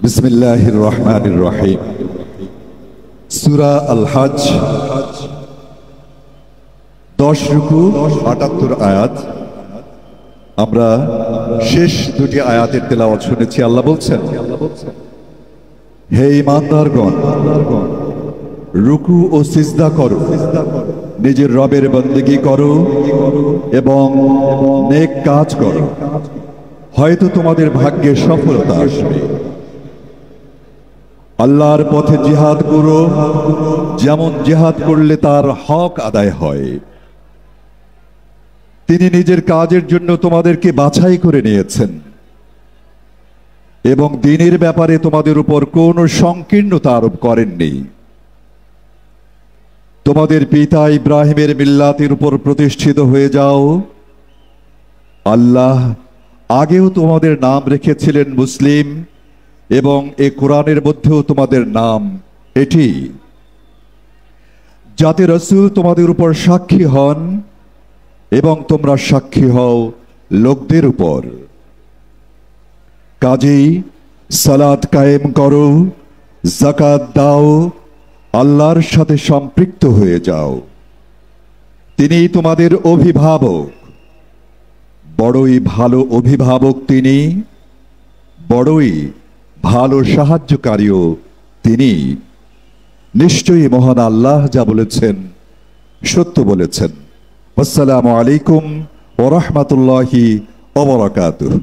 বিসমিল্লাহির রহমানির রহিম। সূরা আল হজ 10 রুকু 78 আয়াত। আমরা শেষ দুটি আয়াতের তেলাওয়াত শুনেছি। আল্লাহ বলছেন, হে ঈমানদারগণ, রুকু ও সিজদা করো, নিজের রবের বন্দেগী করো এবং নেক কাজ করো, হয়তো তোমাদের ভাগ্যে সফলতা আসবে। আল্লাহর পথে জিহাদ করো, যেমন জিহাদ করলে তার হক আদায় হয়। তিনি নিজের কাজের জন্য তোমাদেরকে বাছাই করে নিয়েছেন এবং দ্বীনের ব্যাপারে তোমাদের উপর কোনো সংকীর্ণতা আরোপ করেননি। তোমাদের পিতা ইব্রাহিমের মিল্লাতের উপর প্রতিষ্ঠিত হয়ে যাও। আল্লাহ আগেও তোমাদের নাম রেখেছিলেন মুসলিম, এবং এ কোরআনের মধ্যেও তোমাদের নাম এটি, যাতে রাসূল তোমাদের উপর সাক্ষী হন এবং তোমরা সাক্ষী হও লোকদের উপর। কাজেই সালাত কায়েম করো, যাকাত দাও, আল্লাহর সাথে সম্পৃক্ত হয়ে যাও। তিনি তোমাদের অভিভাবক, বড়ই ভালো অভিভাবক তিনি, বড়ই ভালো সাহায্যকারীও তিনি। নিশ্চয়ই মহান আল্লাহ যা বলেছেন সত্য বলেছেন। আসসালামু আলাইকুম ওয়া রাহমাতুল্লাহি ওয়া বারাকাতুহু।